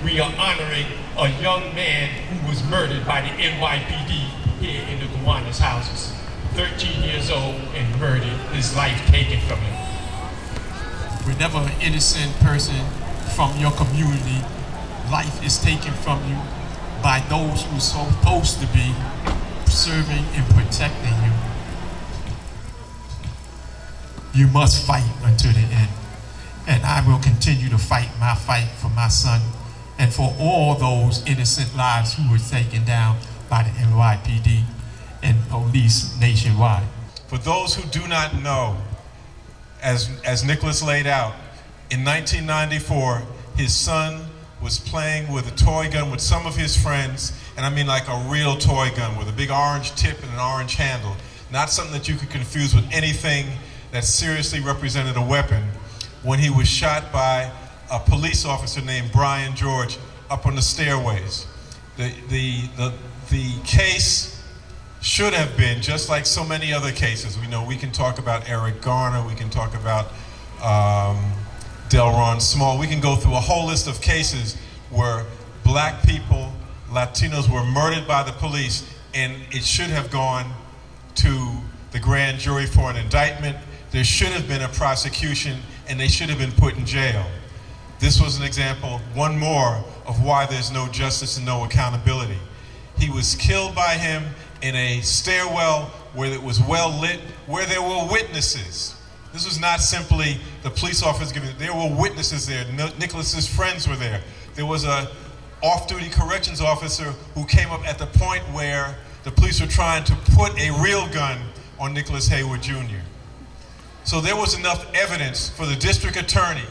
we are honoring a young man who was murdered by the NYPD here in the Gowanus houses. 13 years old and murdered, his life taken from him. Whenever an innocent person from your community, life is taken from you by those who are supposed to be serving and protecting you, you must fight until the end. And I will continue to fight my fight for my son and for all those innocent lives who were taken down by the NYPD and police nationwide. For those who do not know, as Nicholas laid out, in 1994, his son was playing with a toy gun with some of his friends, and I mean like a real toy gun with a big orange tip and an orange handle, not something that you could confuse with anything that seriously represented a weapon, when he was shot by a police officer named Brian George up on the stairways. The case should have been, just like so many other cases, we can talk about Eric Garner, we can talk about Delron Small, we can go through a whole list of cases where black people, Latinos were murdered by the police, and it should have gone to the grand jury for an indictment. There should have been a prosecution, and they should have been put in jail. This was an example, one more, of why there's no justice and no accountability. He was killed by him in a stairwell where it was well lit, where there were witnesses. This was not simply the police officers giving, there were witnesses there. Nicholas's friends were there. There was a off-duty corrections officer who came up at the point where the police were trying to put a real gun on Nicholas Heyward Jr. So there was enough evidence for the district attorney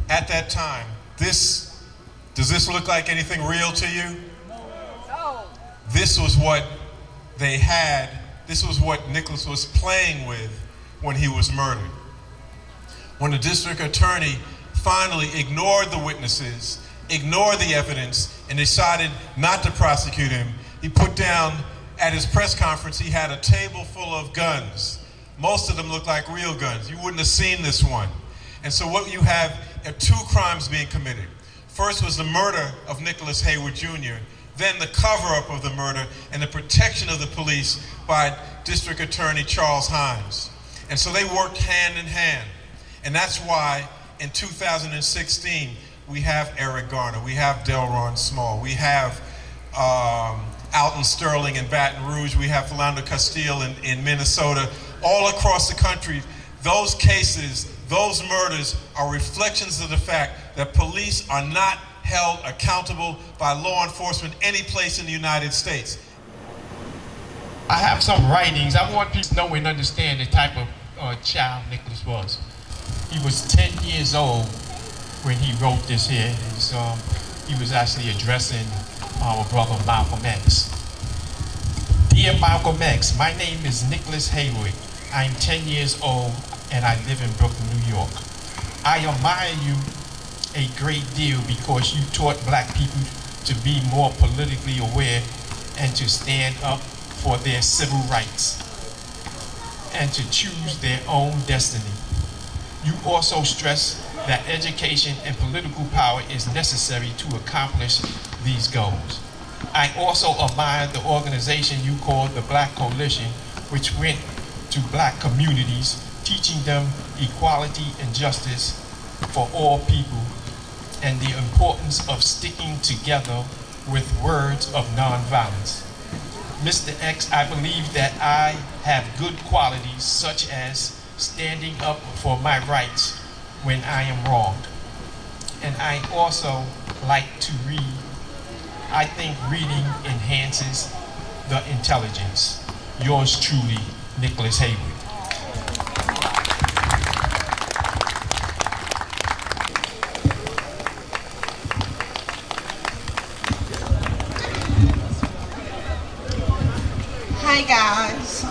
at that time. Does this look like anything real to you? No. This was what they had. This was what Nicholas was playing with when he was murdered. When the district attorney finally ignored the witnesses, ignored the evidence, and decided not to prosecute him, he put down, at his press conference, he had a table full of guns. Most of them looked like real guns. You wouldn't have seen this one. And so what you have are two crimes being committed. First was the murder of Nicholas Heyward Jr., then the cover-up of the murder and the protection of the police by District Attorney Charles Himes. And so they worked hand in hand. And that's why in 2016, we have Eric Garner, we have Delron Small, we have Alton Sterling in Baton Rouge, we have Philando Castile in Minnesota. All across the country, those cases, those murders are reflections of the fact that police are not held accountable by law enforcement any place in the United States. I have some writings. I want people to know and understand the type of child Nicholas was. He was 10 years old when he wrote this here. He was actually addressing our brother Malcolm X. Dear Malcolm X, my name is Nicholas Heyward. I'm 10 years old and I live in Brooklyn, New York. I admire you a great deal because you taught black people to be more politically aware and to stand up for their civil rights and to choose their own destiny. You also stress that education and political power is necessary to accomplish these goals. I also admire the organization you call the Black Coalition, which went to black communities, teaching them equality and justice for all people and the importance of sticking together with words of nonviolence. Mr. X, I believe that I have good qualities such as standing up for my rights when I am wronged. And I also like to read. I think reading enhances the intelligence. Yours truly, Nicholas Heyward. Hi guys,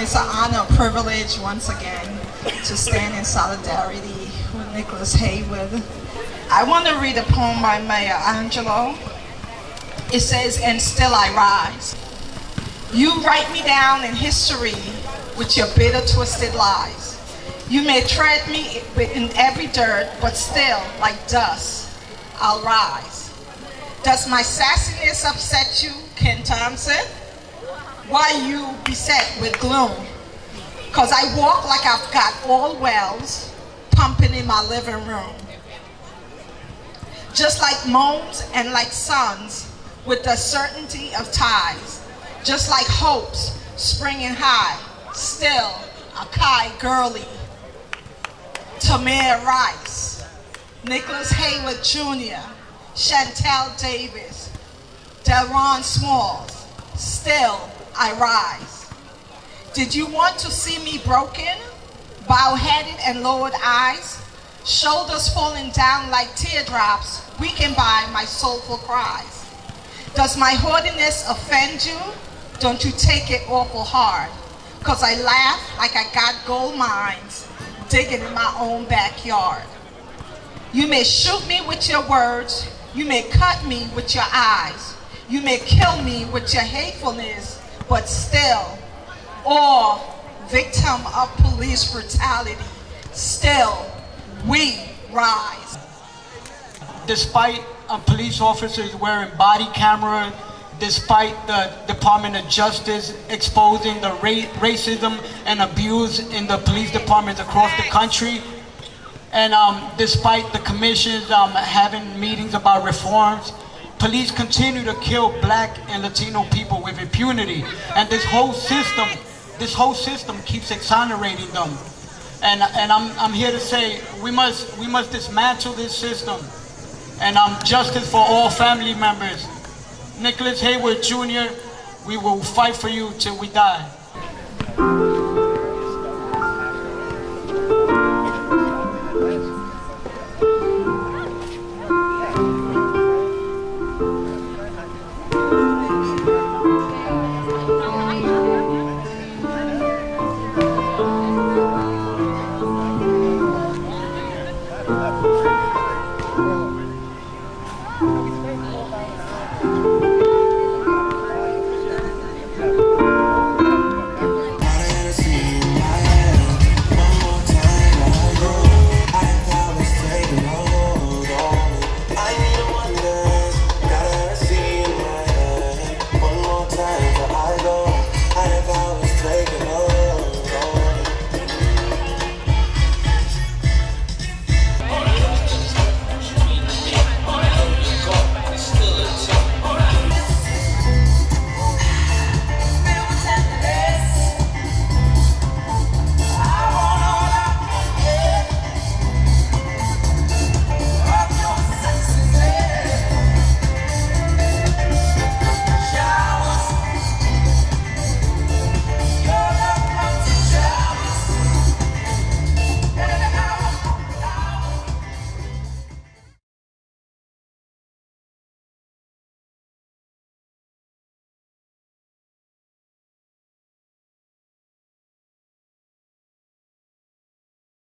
it's an honor, a privilege once again to stand in solidarity with Nicholas Heyward. I want to read a poem by Maya Angelou. It says, "And still I rise. You write me down in history with your bitter, twisted lies. You may tread me in every dirt, but still, like dust, I'll rise. Does my sassiness upset you, Ken Thompson? Why you beset with gloom? Cause I walk like I've got all wells pumping in my living room. Just like moons and like suns with the certainty of tides. Just like hopes springing high, still a Kai Gurley, Tamir Rice, Nicholas Heyward Jr., Chantel Davis, Deron Smalls, still I rise. Did you want to see me broken, bow-headed and lowered eyes, shoulders falling down like teardrops, weakened by my soulful cries? Does my haughtiness offend you? Don't you take it awful hard, 'cause I laugh like I got gold mines digging in my own backyard. You may shoot me with your words, you may cut me with your eyes, you may kill me with your hatefulness, but still, or victim of police brutality, still we rise. Despite police officers wearing body cameras, despite the Department of Justice exposing the racism and abuse in the police departments across the country, and despite the commissions having meetings about reforms, police continue to kill Black and Latino people with impunity, and this whole system keeps exonerating them. And I'm here to say we must dismantle this system, and justice for all family members. Nicholas Heyward Jr., we will fight for you till we die.